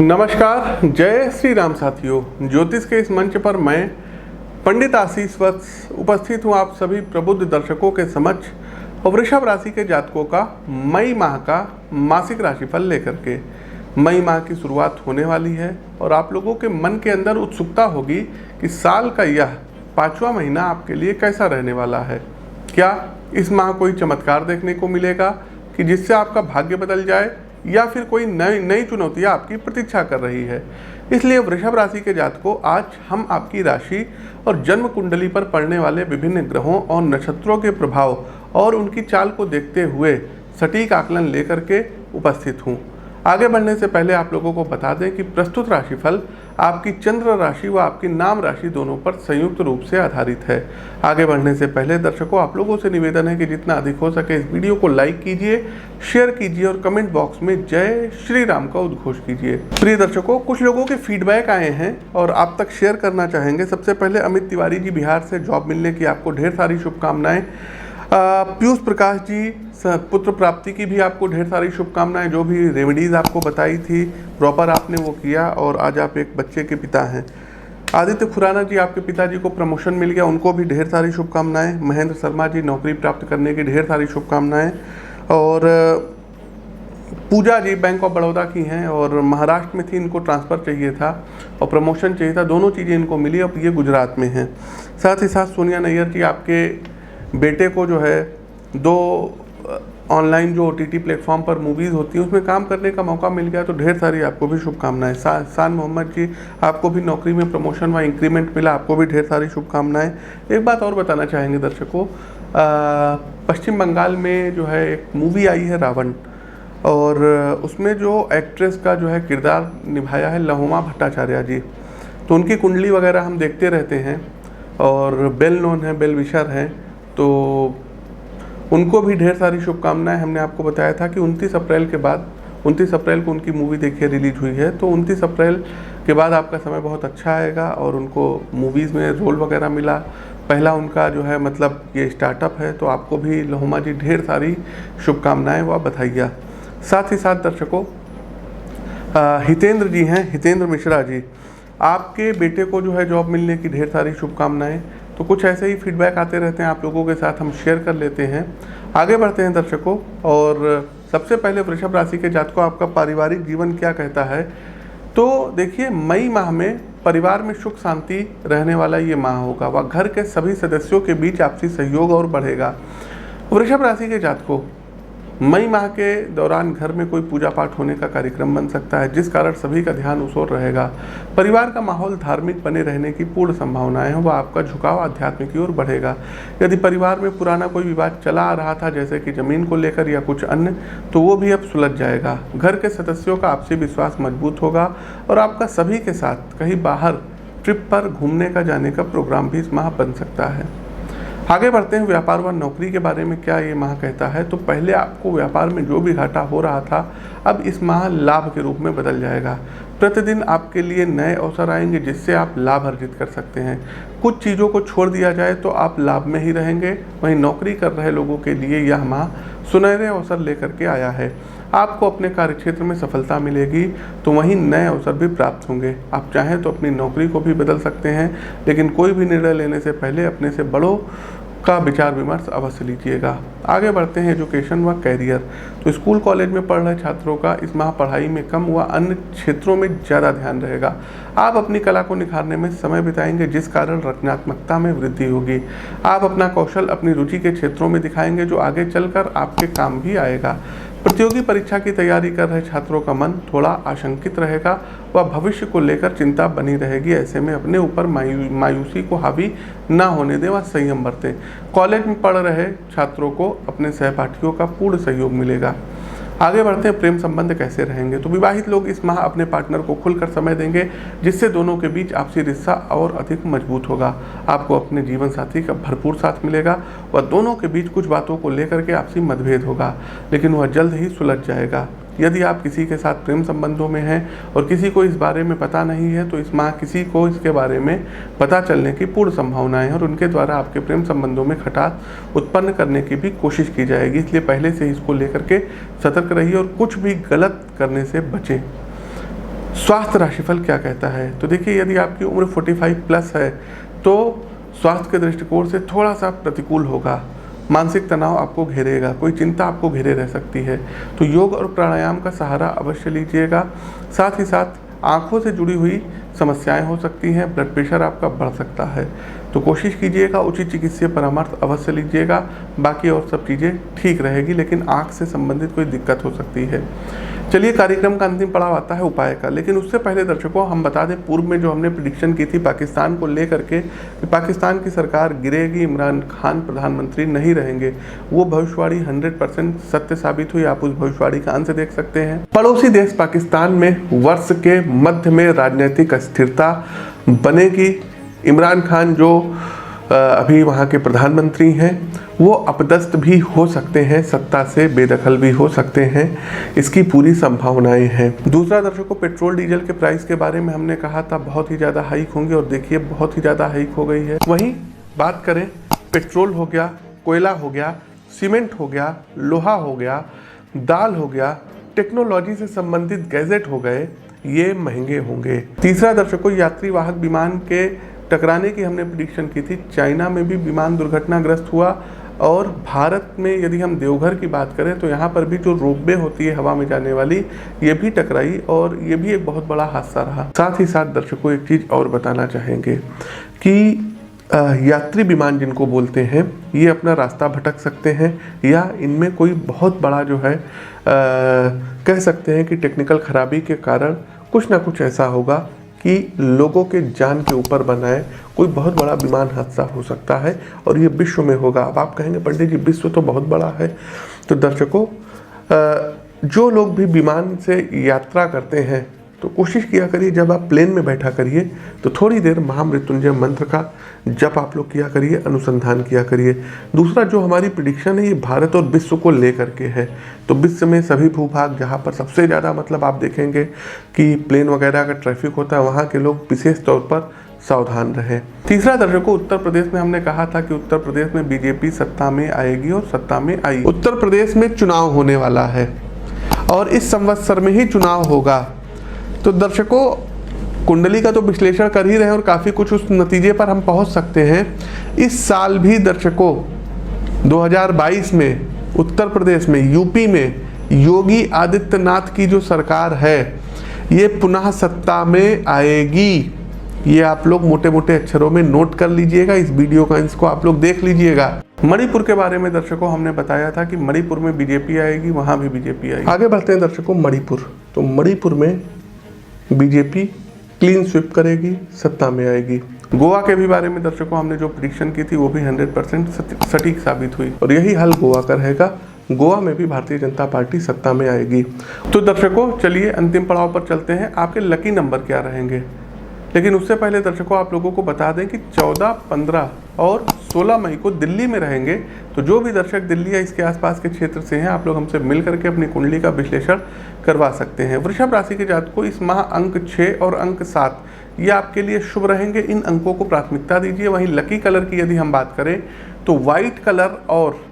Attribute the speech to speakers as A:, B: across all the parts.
A: नमस्कार, जय श्री राम साथियों। ज्योतिष के इस मंच पर मैं पंडित आशीष वत्स उपस्थित हूँ आप सभी प्रबुद्ध दर्शकों के समक्ष और वृषभ राशि के जातकों का मई माह का मासिक राशिफल लेकर के। मई माह की शुरुआत होने वाली है और आप लोगों के मन के अंदर उत्सुकता होगी कि साल का यह 5वां महीना आपके लिए कैसा रहने वाला है। क्या इस माह कोई चमत्कार देखने को मिलेगा कि जिससे आपका भाग्य बदल जाए, या फिर कोई नई चुनौतियां आपकी प्रतीक्षा कर रही है। इसलिए वृषभ राशि के जातकों, आज हम आपकी राशि और जन्म कुंडली पर पड़ने वाले विभिन्न ग्रहों और नक्षत्रों के प्रभाव और उनकी चाल को देखते हुए सटीक आकलन लेकर के उपस्थित हूँ। आगे बढ़ने से पहले आप लोगों को बता दें कि प्रस्तुत राशिफल आपकी चंद्र राशि व आपकी नाम राशि दोनों पर संयुक्त रूप से आधारित है। आगे बढ़ने से पहले दर्शकों, आप लोगों से निवेदन है कि जितना अधिक हो सके इस वीडियो को लाइक कीजिए, शेयर कीजिए और कमेंट बॉक्स में जय श्री राम का उद्घोष कीजिए। प्रिय दर्शकों, कुछ लोगों के फीडबैक आए हैं और आप तक शेयर करना चाहेंगे। सबसे पहले अमित तिवारी जी, बिहार से जॉब मिलने की आपको ढेर सारी शुभकामनाएं। पीयूष प्रकाश जी, पुत्र प्राप्ति की भी आपको ढेर सारी शुभकामनाएं। जो भी रेमेडीज़ आपको बताई थी प्रॉपर आपने वो किया और आज आप एक बच्चे के पिता हैं। आदित्य खुराना जी, आपके पिताजी को प्रमोशन मिल गया, उनको भी ढेर सारी शुभकामनाएं। महेंद्र शर्मा जी, नौकरी प्राप्त करने की ढेर सारी शुभकामनाएं। और पूजा जी बैंक ऑफ बड़ौदा की हैं और महाराष्ट्र में थी, इनको ट्रांसफ़र चाहिए था और प्रमोशन चाहिए था, दोनों चीज़ें इनको मिली। अब ये गुजरात में हैं। साथ ही साथ सोनिया नैयर जी, आपके बेटे को जो है 2 ऑनलाइन जो OTT प्लेटफॉर्म पर मूवीज़ होती हैं उसमें काम करने का मौका मिल गया, तो ढेर सारी आपको भी शुभकामनाएं। शान मोहम्मद जी, आपको भी नौकरी में प्रमोशन व इंक्रीमेंट मिला, आपको भी ढेर सारी शुभकामनाएं। एक बात और बताना चाहेंगे दर्शकों, पश्चिम बंगाल में जो है एक मूवी आई है रावण, और उसमें जो एक्ट्रेस का जो है किरदार निभाया है लहोमा भट्टाचार्य जी, तो उनकी कुंडली वगैरह हम देखते रहते हैं और वेल नोन है, वेल विशर हैं, तो उनको भी ढेर सारी शुभकामनाएं। हमने आपको बताया था कि 29 अप्रैल के बाद 29 अप्रैल को उनकी मूवी देखिए रिलीज हुई है, तो 29 अप्रैल के बाद आपका समय बहुत अच्छा आएगा और उनको मूवीज़ में रोल वगैरह मिला। पहला उनका जो है मतलब ये स्टार्टअप है, तो आपको भी लहोमा जी ढेर सारी शुभकामनाएं व बधाइयाँ। साथ ही साथ दर्शकों, हितेंद्र जी हैं, हितेंद्र मिश्रा जी, आपके बेटे को जो है जॉब मिलने की ढेर सारी शुभकामनाएं। तो कुछ ऐसे ही फीडबैक आते रहते हैं, आप लोगों के साथ हम शेयर कर लेते हैं। आगे बढ़ते हैं दर्शकों, और सबसे पहले वृषभ राशि के जातकों, आपका पारिवारिक जीवन क्या कहता है। तो देखिए, मई माह में परिवार में सुख शांति रहने वाला ये माह होगा व घर के सभी सदस्यों के बीच आपसी सहयोग और बढ़ेगा। वृषभ राशि के जातकों, मई माह के दौरान घर में कोई पूजा पाठ होने का कार्यक्रम बन सकता है, जिस कारण सभी का ध्यान उस ओर रहेगा। परिवार का माहौल धार्मिक बने रहने की पूर्ण संभावनाएं हैं व आपका झुकाव आध्यात्म की ओर बढ़ेगा। यदि परिवार में पुराना कोई विवाद चला आ रहा था, जैसे कि जमीन को लेकर या कुछ अन्य, तो वो भी अब सुलझ जाएगा। घर के सदस्यों का आपसी विश्वास मजबूत होगा और आपका सभी के साथ कहीं बाहर ट्रिप पर घूमने का जाने का प्रोग्राम भी इस माह बन सकता है। आगे बढ़ते हैं व्यापार व नौकरी के बारे में क्या ये माह कहता है। तो पहले आपको व्यापार में जो भी घाटा हो रहा था, अब इस माह लाभ के रूप में बदल जाएगा। प्रतिदिन आपके लिए नए अवसर आएंगे जिससे आप लाभ अर्जित कर सकते हैं। कुछ चीज़ों को छोड़ दिया जाए तो आप लाभ में ही रहेंगे। वहीं नौकरी कर रहे लोगों के लिए यह माह सुनहरे अवसर लेकर के आया है। आपको अपने कार्यक्षेत्र में सफलता मिलेगी, तो वहीं नए अवसर भी प्राप्त होंगे। आप चाहें तो अपनी नौकरी को भी बदल सकते हैं, लेकिन कोई भी निर्णय लेने से पहले अपने से बड़ों का विचार विमर्श अवश्य लीजिएगा। आगे बढ़ते हैं एजुकेशन व कैरियर। तो स्कूल कॉलेज में पढ़ रहे छात्रों का इस माह पढ़ाई में कम व अन्य क्षेत्रों में ज़्यादा ध्यान रहेगा। आप अपनी कला को निखारने में समय बिताएंगे, जिस कारण रचनात्मकता में वृद्धि होगी। आप अपना कौशल अपनी रुचि के क्षेत्रों में दिखाएंगे, जो आगे चलकर आपके काम भी आएगा। प्रतियोगी परीक्षा की तैयारी कर रहे छात्रों का मन थोड़ा आशंकित रहेगा व भविष्य को लेकर चिंता बनी रहेगी। ऐसे में अपने ऊपर मायूसी को हावी ना होने दें व संयम बरतें। कॉलेज में पढ़ रहे छात्रों को अपने सहपाठियों का पूर्ण सहयोग मिलेगा। आगे बढ़ते हैं, प्रेम संबंध कैसे रहेंगे। तो विवाहित लोग इस माह अपने पार्टनर को खुलकर समय देंगे, जिससे दोनों के बीच आपसी रिश्ता और अधिक मजबूत होगा। आपको अपने जीवन साथी का भरपूर साथ मिलेगा व दोनों के बीच कुछ बातों को लेकर के आपसी मतभेद होगा, लेकिन वह जल्द ही सुलझ जाएगा। यदि आप किसी के साथ प्रेम संबंधों में हैं और किसी को इस बारे में पता नहीं है, तो इस माह किसी को इसके बारे में पता चलने की पूर्ण संभावनाएं हैं और उनके द्वारा आपके प्रेम संबंधों में खटास उत्पन्न करने की भी कोशिश की जाएगी। इसलिए पहले से इसको लेकर के सतर्क रहिए और कुछ भी गलत करने से बचें। स्वास्थ्य राशिफल क्या कहता है? तो देखिए, यदि आपकी उम्र 45 प्लस है तो स्वास्थ्य के दृष्टिकोण से थोड़ा सा प्रतिकूल होगा। मानसिक तनाव आपको घेरेगा, कोई चिंता आपको घेरे रह सकती है, तो योग और प्राणायाम का सहारा अवश्य लीजिएगा। साथ ही साथ आँखों से जुड़ी हुई समस्याएं हो सकती हैं, ब्लड प्रेशर आपका बढ़ सकता है, तो कोशिश कीजिएगा उचित चिकित्सीय परामर्श अवश्य लीजिएगा। बाकी और सब चीज़ें ठीक रहेगी, लेकिन आँख से संबंधित कोई दिक्कत हो सकती है। चलिए, कार्यक्रम का अंतिम पड़ाव आता है उपाय का, लेकिन उससे पहले दर्शकों हम बता दें, पूर्व में जो हमने प्रेडिक्शन की थी पाकिस्तान को लेकर के कि पाकिस्तान की सरकार गिरेगी, इमरान खान प्रधानमंत्री नहीं रहेंगे, वो भविष्यवाणी 100% सत्य साबित हुई। आप उस भविष्यवाणी का अंश देख सकते हैं। पड़ोसी देश पाकिस्तान में वर्ष के मध्य में राजनीतिक अस्थिरता बनेगी। इमरान खान जो अभी वहाँ के प्रधानमंत्री हैं वो अपदस्थ भी हो सकते हैं, सत्ता से बेदखल भी हो सकते हैं, इसकी पूरी संभावनाएं हैं। दूसरा दर्शकों, पेट्रोल डीजल के प्राइस के बारे में हमने कहा था बहुत ही ज़्यादा हाइक होंगे, और देखिए बहुत ही ज़्यादा हाइक हो गई है। वहीं बात करें, पेट्रोल हो गया, कोयला हो गया, सीमेंट हो गया, लोहा हो गया, दाल हो गया, टेक्नोलॉजी से संबंधित गैजेट हो गए, ये महंगे होंगे। तीसरा दर्शकों, यात्री वाहक विमान के टकराने की हमने प्रेडिक्शन की थी। चाइना में भी विमान दुर्घटनाग्रस्त हुआ, और भारत में यदि हम देवघर की बात करें तो यहाँ पर भी जो रोपवे होती है हवा में जाने वाली, ये भी टकराई, और ये भी एक बहुत बड़ा हादसा रहा। साथ ही साथ दर्शकों एक चीज़ और बताना चाहेंगे कि यात्री विमान जिनको बोलते हैं, ये अपना रास्ता भटक सकते हैं, या इनमें कोई बहुत बड़ा जो है कह सकते हैं कि टेक्निकल खराबी के कारण कुछ ना कुछ ऐसा होगा कि लोगों के जान के ऊपर बनाए कोई बहुत बड़ा विमान हादसा हो सकता है, और ये विश्व में होगा। अब आप कहेंगे पंडित जी विश्व तो बहुत बड़ा है, तो दर्शकों जो लोग भी विमान से यात्रा करते हैं तो कोशिश किया करिए, जब आप प्लेन में बैठा करिए तो थोड़ी देर महामृत्युंजय मंत्र का जप आप लोग किया करिए, अनुसंधान किया करिए। दूसरा जो हमारी प्रेडिक्शन है ये भारत और विश्व को लेकर के है, तो विश्व में सभी भूभाग जहाँ पर सबसे ज़्यादा मतलब आप देखेंगे कि प्लेन वगैरह का ट्रैफिक होता है, वहाँ के लोग विशेष तौर पर सावधान रहें। तीसरा दर्शकों, उत्तर प्रदेश में हमने कहा था कि उत्तर प्रदेश में बीजेपी सत्ता में आएगी, और सत्ता में आई। उत्तर प्रदेश में चुनाव होने वाला है और इस संवत्सर में ही चुनाव होगा, तो दर्शकों कुंडली का तो विश्लेषण कर ही रहे हैं और काफ़ी कुछ उस नतीजे पर हम पहुंच सकते हैं। इस साल भी दर्शकों 2022 में उत्तर प्रदेश में, यूपी में योगी आदित्यनाथ की जो सरकार है ये पुनः सत्ता में आएगी। ये आप लोग मोटे मोटे अक्षरों में नोट कर लीजिएगा, इस वीडियो का इसको आप लोग देख लीजिएगा। मणिपुर के बारे में दर्शकों हमने बताया था कि मणिपुर में बीजेपी आएगी, वहां भी बीजेपी आएगी। आगे बढ़ते हैं दर्शकों, मणिपुर, तो मणिपुर में बीजेपी क्लीन स्वीप करेगी, सत्ता में आएगी। गोवा के भी बारे में दर्शकों हमने जो प्रेडिक्शन की थी वो भी 100% सटीक साबित हुई, और यही हाल गोवा का रहेगा। गोवा में भी भारतीय जनता पार्टी सत्ता में आएगी। तो दर्शकों चलिए अंतिम पड़ाव पर चलते हैं, आपके लकी नंबर क्या रहेंगे। लेकिन उससे पहले दर्शकों आप लोगों को बता दें कि 14, 15 और 16 मई को दिल्ली में रहेंगे, तो जो भी दर्शक दिल्ली या इसके आसपास के क्षेत्र से हैं आप लोग हमसे मिल करके अपनी कुंडली का विश्लेषण करवा सकते हैं। वृषभ राशि के जातकों को इस माह अंक 6 और अंक 7 ये आपके लिए शुभ रहेंगे, इन अंकों को प्राथमिकता दीजिए। वहीं लकी कलर की यदि हम बात करें तो व्हाइट कलर और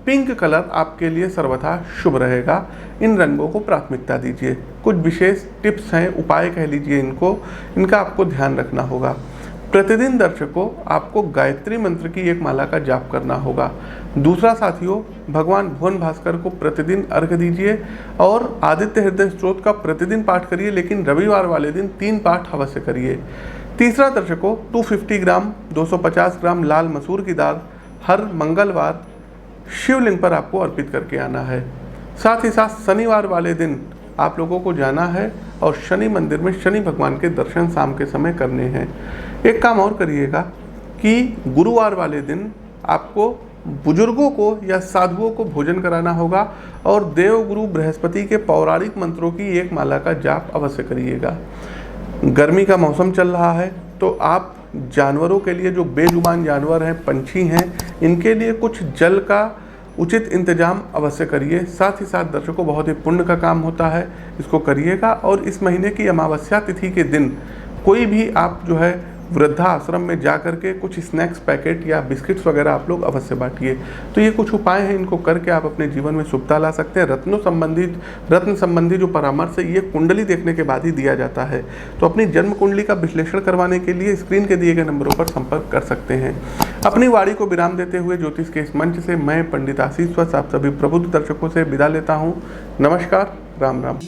A: पिंक कलर आपके लिए सर्वथा शुभ रहेगा, इन रंगों को प्राथमिकता दीजिए। कुछ विशेष टिप्स हैं, उपाय कह लीजिए इनको, इनका आपको ध्यान रखना होगा। प्रतिदिन दर्शकों आपको गायत्री मंत्र की एक माला का जाप करना होगा। दूसरा साथियों, भगवान भुवन भास्कर को प्रतिदिन अर्घ्य दीजिए और आदित्य हृदय स्तोत्र का प्रतिदिन पाठ करिए, लेकिन रविवार वाले दिन 3 पाठ अवश्य करिए। तीसरा दर्शकों, 250 ग्राम 250 ग्राम लाल मसूर की दाल हर मंगलवार शिवलिंग पर आपको अर्पित करके आना है। साथ ही साथ शनिवार वाले दिन आप लोगों को जाना है और शनि मंदिर में शनि भगवान के दर्शन शाम के समय करने हैं। एक काम और करिएगा कि गुरुवार वाले दिन आपको बुजुर्गों को या साधुओं को भोजन कराना होगा, और देवगुरु बृहस्पति के पौराणिक मंत्रों की एक माला का जाप अवश्य करिएगा। गर्मी का मौसम चल रहा है, तो आप जानवरों के लिए, जो बेजुबान जानवर हैं, पंछी हैं, इनके लिए कुछ जल का उचित इंतजाम अवश्य करिए। साथ ही साथ दर्शकों बहुत ही पुण्य का काम होता है, इसको करिएगा। और इस महीने की अमावस्या तिथि के दिन कोई भी आप जो है वृद्धाश्रम में जा करके कुछ स्नैक्स पैकेट या बिस्किट्स वगैरह आप लोग अवश्य बांटिए। तो ये कुछ उपाय हैं, इनको करके आप अपने जीवन में शुभता ला सकते हैं। रत्न संबंधी जो परामर्श है ये कुंडली देखने के बाद ही दिया जाता है। तो अपनी जन्म कुंडली का विश्लेषण करवाने के लिए स्क्रीन के दिए गए नंबरों पर संपर्क कर सकते हैं। अपनी वाणी को विराम देते हुए ज्योतिष के इस मंच से मैं पंडित आशीष वत्स आप सभी प्रबुद्ध दर्शकों से विदा लेता हूँ। नमस्कार, राम राम।